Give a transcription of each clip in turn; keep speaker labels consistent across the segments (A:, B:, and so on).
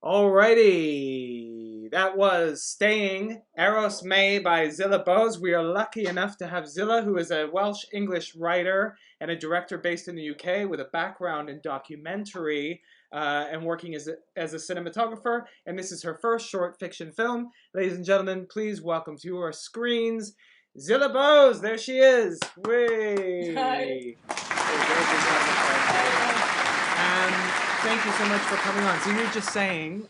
A: Alrighty, that was Staying, Eros May by Zillah Bose. We are lucky enough to have Zillah, who is a Welsh-English writer and a director based in the UK with a background in documentary and working as a cinematographer. And this is her first short fiction film. Ladies and gentlemen, please welcome to our screens, Zillah Bose. There she is. Way.
B: Hi.
A: Thank you so much for coming on. So you were just saying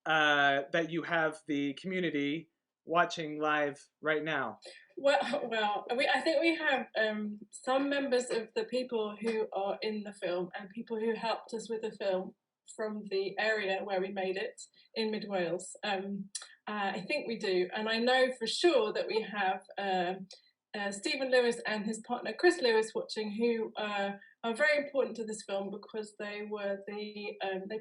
A: that you have the community watching live right now.
B: I think we have some members of the people who are in the film and people who helped us with the film from the area where we made it in Mid Wales. I think we do, and I know for sure that we have Stephen Lewis and his partner Chris Lewis watching, who are very important to this film because they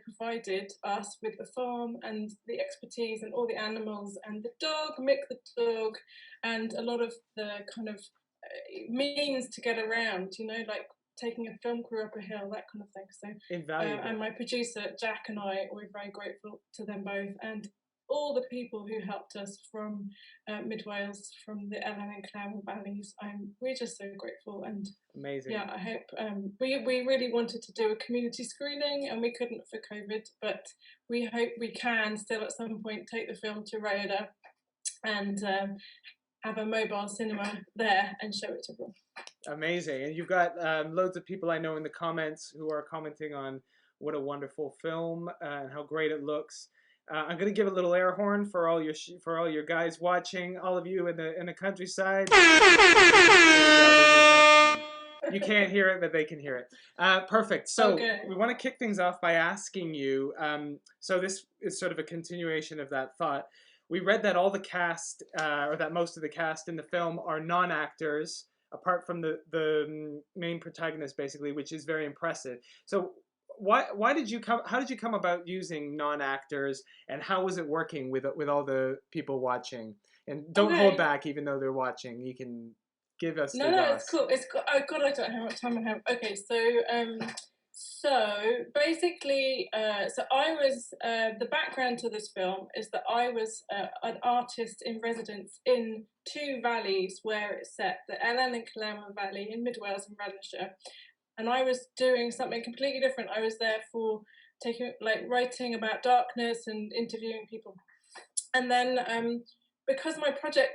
B: provided us with the farm and the expertise and all the animals and the dog, Mick the dog, and a lot of the kind of means to get around, like taking a film crew up a hill, that kind of thing. So
A: invaluable.
B: And my producer Jack and I, we're very grateful to them both, and all the people who helped us from Mid Wales, from the Ellen and Clem valleys. We're just so grateful, and
A: amazing.
B: Yeah, I hope we really wanted to do a community screening and we couldn't for COVID, but we hope we can still at some point take the film to Rhoda and have a mobile cinema there and show it to everyone.
A: Amazing. And you've got loads of people I know in the comments who are commenting on what a wonderful film and how great it looks. I'm going to give a little air horn for all your guys watching, all of you in the countryside. You can't hear it, but they can hear it. Perfect. So We want to kick things off by asking you. So this is sort of a continuation of that thought. We read that all the cast, or that most of the cast in the film, are non-actors, apart from the main protagonist, basically, which is very impressive. So why did you come? How did you come about using non-actors, and how was it working with all the people watching? And don't hold back, even though they're watching. You can give us.
B: No, it's cool. It's cool. Oh God, I don't know how much time I have. Okay, so basically, so I was the background to this film is that I was an artist in residence in two valleys where it's set, the Ellen and Clem Valley in Mid Wales and Radnorshire. And I was doing something completely different. I was there for writing about darkness and interviewing people. And then because my project,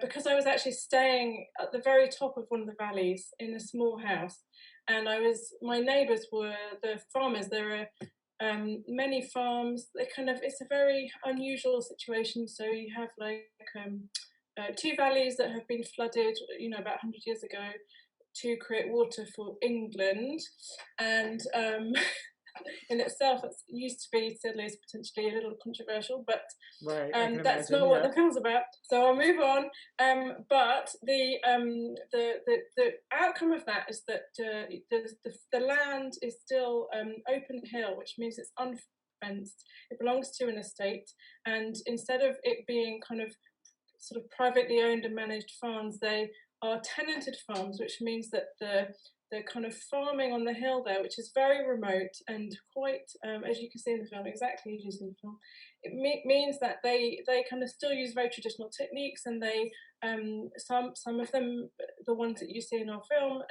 B: because I was actually staying at the very top of one of the valleys in a small house, and my neighbours were the farmers. There are many farms. It's a very unusual situation. So you have two valleys that have been flooded, about 100 years ago, to create water for England, and in itself, it used to be, still is potentially a little controversial, but that's not what the film's about. So I'll move on. But the outcome of that is that the land is still open hill, which means it's unfenced. It belongs to an estate, and instead of it being kind of sort of privately owned and managed farms, they are tenanted farms, which means that the kind of farming on the hill there, which is very remote and quite, as you can see in the film, exactly as you see in the film, it means that they kind of still use very traditional techniques, and they some of them, the ones that you see in our film,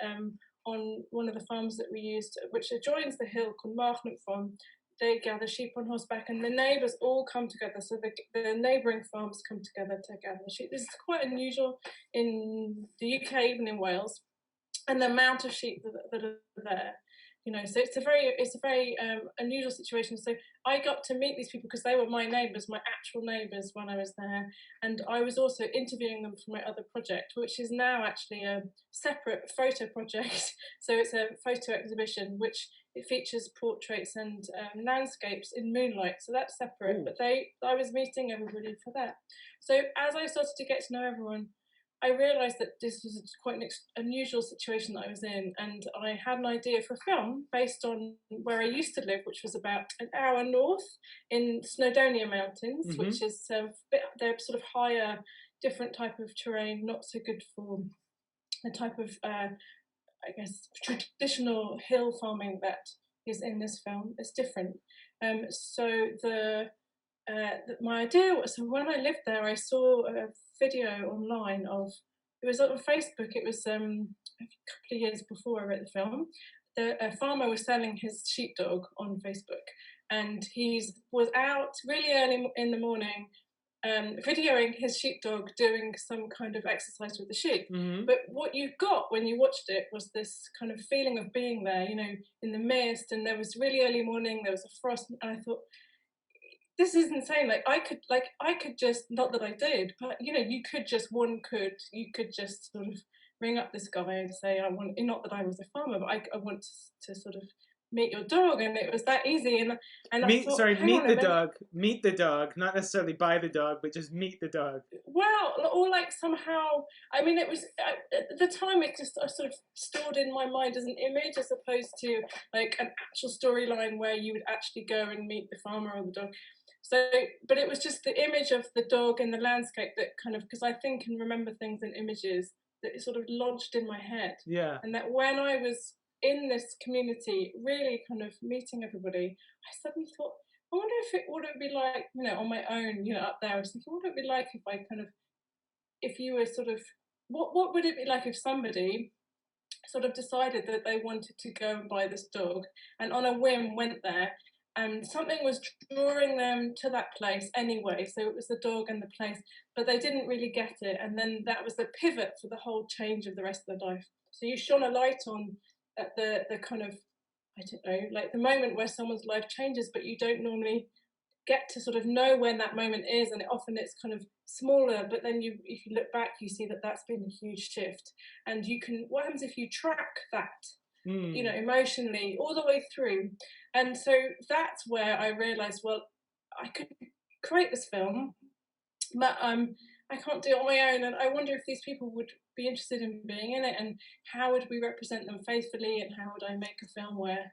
B: on one of the farms that we used, which adjoins the hill, called Marchant Farm, they gather sheep on horseback, and the neighbours all come together. So the neighbouring farms come together to gather sheep. This is quite unusual in the UK, even in Wales, and the amount of sheep that are there. So it's a very unusual situation. So I got to meet these people because they were my neighbours, my actual neighbours, when I was there, and I was also interviewing them for my other project, which is now actually a separate photo project. So it's a photo exhibition which it features portraits and landscapes in moonlight. So that's separate. Ooh. But I was meeting everybody for that. So as I started to get to know everyone, I realised that this was quite an unusual situation that I was in, and I had an idea for a film based on where I used to live, which was about an hour north in Snowdonia Mountains, which is they're sort of higher, different type of terrain, not so good for the type of, I guess, traditional hill farming that is in this film is different. So my idea was, so when I lived there, I saw a video online of, it was on Facebook, it was a couple of years before I wrote the film. A farmer was selling his sheepdog on Facebook, and he was out really early in the morning videoing his sheepdog doing some kind of exercise with the sheep.
A: Mm-hmm.
B: But what you got when you watched it was this kind of feeling of being there, you know, in the mist, and there was really early morning, there was a frost, and I thought, this is insane. Like I could just, not that I did, but you know, you could just sort of ring up this guy and say, I want, not that I was a farmer, but I want to sort of meet your dog, and it was that easy. And
A: meet the dog, not necessarily buy the dog, but just meet the dog.
B: Well, or like somehow, I mean, it was at the time, it just sort of stored in my mind as an image, as opposed to like an actual storyline where you would actually go and meet the farmer or the dog. So, but it was just the image of the dog in the landscape that kind of, because I think and remember things in images, that it sort of lodged in my head.
A: Yeah.
B: And that when I was in this community, really kind of meeting everybody, I suddenly thought, I wonder what it would be like, you know, on my own, you know, up there. I was thinking, what would it be like if I kind of, if you were sort of, what would it be like if somebody sort of decided that they wanted to go and buy this dog, and on a whim went there, and something was drawing them to that place anyway, so it was the dog and the place, but they didn't really get it, and then that was the pivot for the whole change of the rest of their life. So you shone a light on the kind of, I don't know, like the moment where someone's life changes, but you don't normally get to sort of know when that moment is, and often it's kind of smaller, but then if you look back, you see that that's been a huge shift, and you can, what happens if you track that, you know, emotionally all the way through. And so that's where I realized, well, I could create this film, but I can't do it on my own, and I wonder if these people would be interested in being in it, and how would we represent them faithfully, and how would I make a film where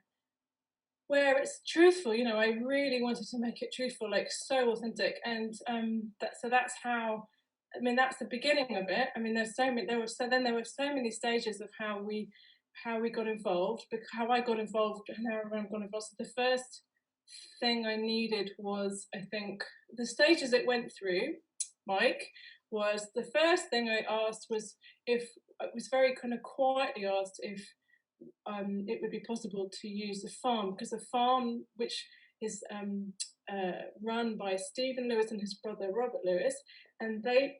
B: it's truthful. You know, I really wanted to make it truthful, like so authentic, and so that's how, I mean, that's the beginning of it. I mean, there were so many stages of how we got involved, how I got involved, and how everyone got involved. So the first thing I needed was, I think, the stages it went through, Mike, was the first thing I asked was if, it was very kind of quietly asked if it would be possible to use the farm, because the farm, which is run by Stephen Lewis and his brother Robert Lewis, and they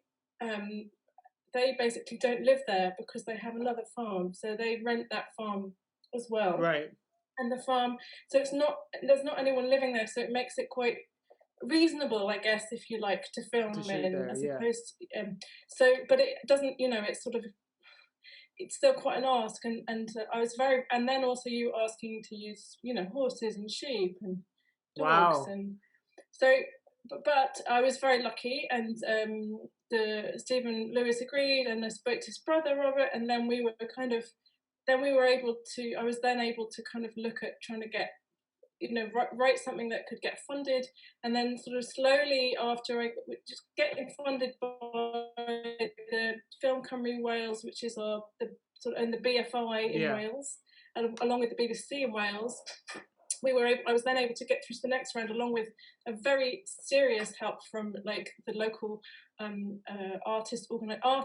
B: basically don't live there because they have another farm, so they rent that farm as well.
A: Right.
B: And the farm, so there's not anyone living there, so it makes it quite reasonable, I guess, if you like, to film in, as opposed to, so, but it doesn't, you know, it's sort of, it's still quite an ask, and I was very, and then also you asking to use, you know, horses and sheep and dogs. Wow. And so, but I was very lucky, and the Stephen Lewis agreed, and I spoke to his brother Robert, and then we were able to, I was then able to kind of look at trying to get, you know, write something that could get funded, and then sort of slowly after I just getting funded by the Film Cymru Wales, which is and the BIFA in Wales, and along with the BBC in Wales, I was then able to get through to the next round, along with a very serious help from like the local art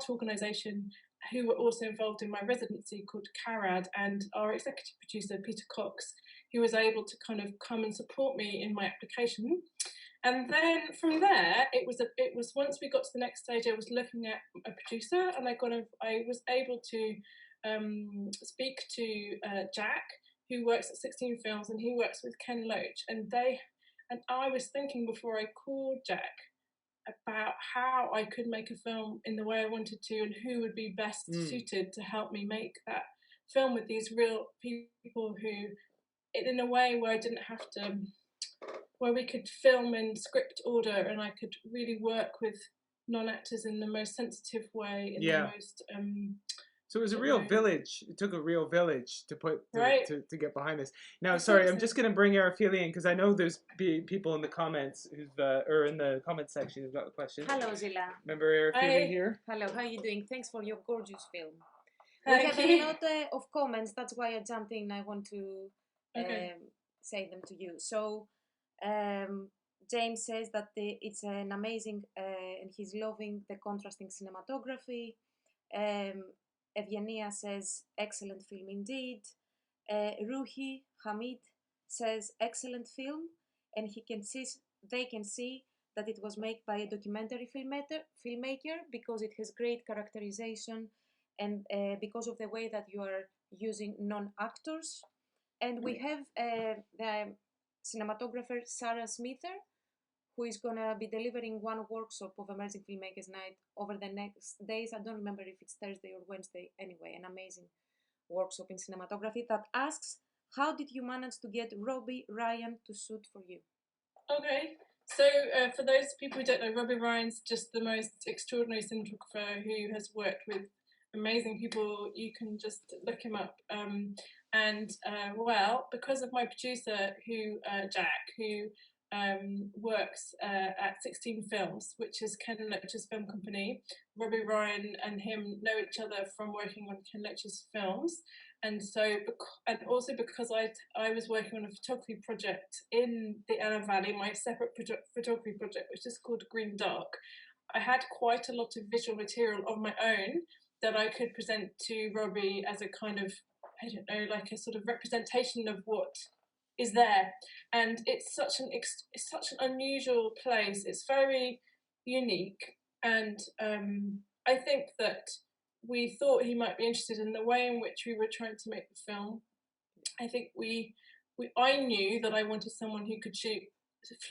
B: organisation, who were also involved in my residency, called CARAD, and our executive producer Peter Cox, who was able to kind of come and support me in my application. And then from there, it was once we got to the next stage, I was looking at a producer, and I was able to speak to Jack, who works at 16 Films, and he works with Ken Loach, and I was thinking before I called Jack about how I could make a film in the way I wanted to, and who would be best suited to help me make that film with these real people who, in a way where I didn't have to, where we could film in script order, and I could really work with non-actors in the most sensitive way, in the most
A: so it was a real village. It took a real village to put to get behind this. Now, sorry, I'm just going to bring Arafili in, because I know there's people in the comments or in the comment section who've got a question.
C: Hello, Zillah.
A: Remember Arafili here?
C: Hello, how are you doing? Thanks for your gorgeous film.
B: Thank
C: we have a lot of comments. That's why I jumped in. I want to say them to you. So James says that it's an amazing, and he's loving the contrasting cinematography. Evgenia says, excellent film indeed. Ruhi Hamid says, excellent film, and they can see that it was made by a documentary filmmaker because it has great characterization and because of the way that you are using non-actors. And we have the cinematographer Sarah Smither, who is going to be delivering one workshop of Emerging Filmmakers Night over the next days. I don't remember if it's Thursday or Wednesday. Anyway, an amazing workshop in cinematography that asks, how did you manage to get Robbie Ryan to shoot for you?
B: Okay, so for those people who don't know, Robbie Ryan's just the most extraordinary cinematographer who has worked with amazing people. You can just look him up. Well, because of my producer, Jack, who works at 16 Films, which is Ken Loach's film company. Robbie Ryan and him know each other from working on Ken Loach's films. And so, and also because I was working on a photography project in the Anna Valley, my separate photography project, which is called Green Dark, I had quite a lot of visual material of my own that I could present to Robbie as a kind of, I don't know, like a sort of representation of what is there. And it's such an unusual place. It's very unique, and I think that we thought he might be interested in the way in which we were trying to make the film. I think I knew that I wanted someone who could shoot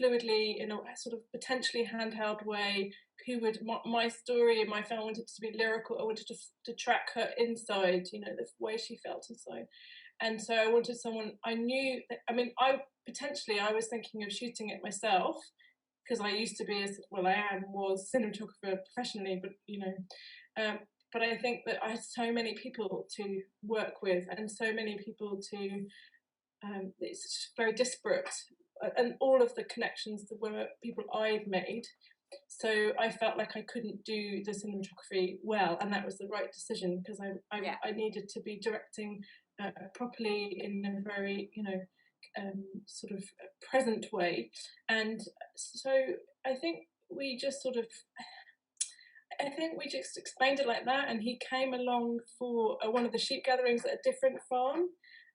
B: fluidly in a sort of potentially handheld way, who would, my story and my film wanted to be lyrical. I wanted to track her inside, you know, the way she felt inside. And so I wanted someone, I knew that, I mean, I was thinking of shooting it myself, because I used to be, was cinematographer professionally, but, you know, but I think that I had so many people to work with and so many people to, it's very disparate, and all of the connections that were people I'd made. So I felt like I couldn't do the cinematography well, and that was the right decision, because I needed to be directing properly in a very, you know, sort of present way. And so I think we just explained it like that, and he came along for one of the sheep gatherings at a different farm,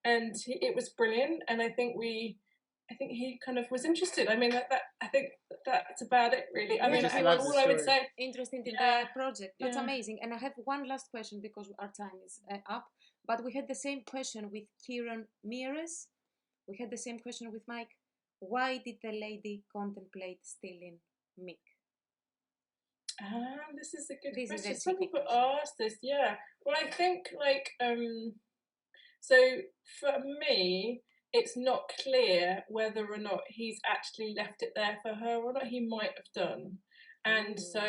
B: and it was brilliant. And I think he kind of was interested. I mean, I think that's about it, really. I mean, all I would say.
C: Interested in the project. That's amazing. And I have one last question because our time is up. But we had the same question with Kieran Meares. We had the same question with Mike. Why did the lady contemplate stealing Mick?
B: This is a good question. Some people ask this, yeah. Well, I think, like, so for me, it's not clear whether or not he's actually left it there for her or not. He might have done. And so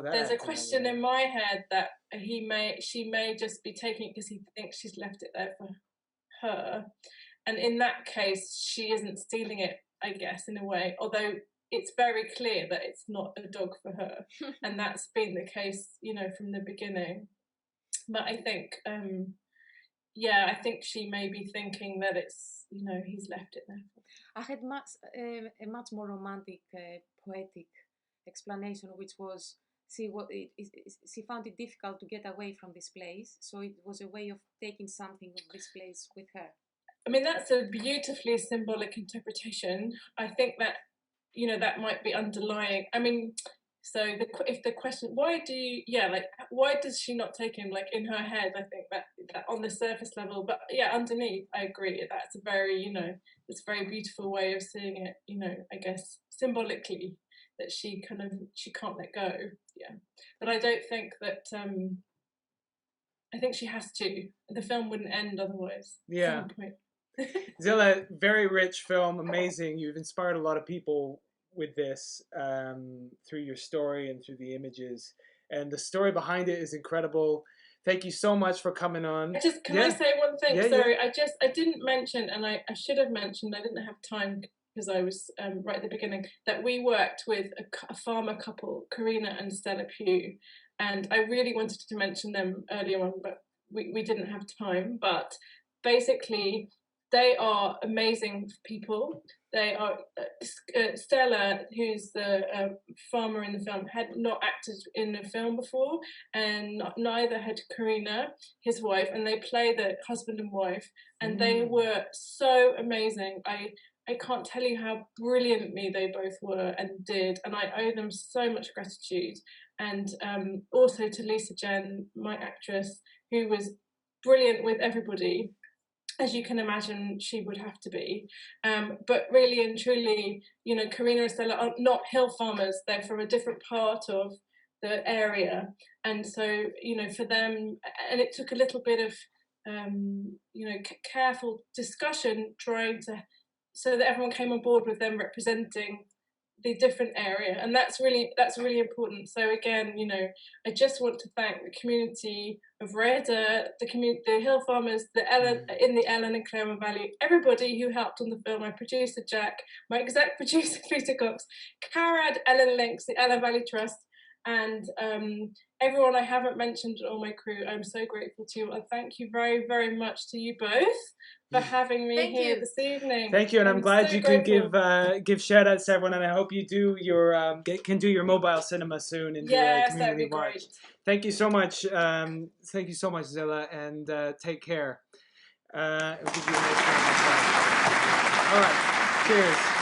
B: there's a question in my head that she may just be taking it because he thinks she's left it there for her. And in that case, she isn't stealing it, I guess, in a way, although it's very clear that it's not a dog for her. And that's been the case, you know, from the beginning. But I think, I think she may be thinking that it's, you know, he's left it there.
C: I had a much more romantic, poetic explanation, which was she found it difficult to get away from this place, so it was a way of taking something of this place with her.
B: I mean, that's a beautifully symbolic interpretation. I think that, you know, that might be underlying. I mean, so if the question, why does she not take him? Like, in her head, I think that on the surface level, but yeah, underneath, I agree. That's a very, you know, it's a very beautiful way of seeing it. You know, I guess symbolically, that she can't let go. Yeah, but I don't think that. I think she has to. The film wouldn't end otherwise.
A: Yeah. Zillah, very rich film, amazing. You've inspired a lot of people with this through your story and through the images, and the story behind it is incredible. Thank you so much for coming on.
B: Can I say one thing? Sorry, I didn't mention, and I should have mentioned, I didn't have time because I was right at the beginning, that we worked with a farmer couple, Karina and Stella Pugh, and I really wanted to mention them earlier on, but we didn't have time. But basically, they are amazing people. They are Stella, who's the farmer in the film, had not acted in a film before, and neither had Karina, his wife, and they play the husband and wife, and they were so amazing. I can't tell you how brilliantly they both were and did, and I owe them so much gratitude. And also to Lisa Jen, my actress, who was brilliant with everybody, as you can imagine she would have to be. But really and truly, you know, Karina and Stella are not hill farmers. They're from a different part of the area. And so, you know, for them, and it took a little bit of, you know, careful discussion trying to, so that everyone came on board with them representing the different area, and that's really important. So again, you know, I just want to thank the community of Reda, the hill farmers, in the Ellen and Claremont Valley, everybody who helped on the film, my producer Jack, my exec producer Peter Cox, Carad, Ellen Links, the Ellen Valley Trust, and everyone I haven't mentioned, all my crew. I'm so grateful to you. I thank you very, very much to you both for having me here this evening.
A: Thank you, and I'm glad you could give shout outs to everyone, and I hope you do your can do your mobile cinema soon and do a community watch. Great. Thank you so much. Thank you so much, Zillah, and take care. I'll give you a nice round of applause. All right, cheers.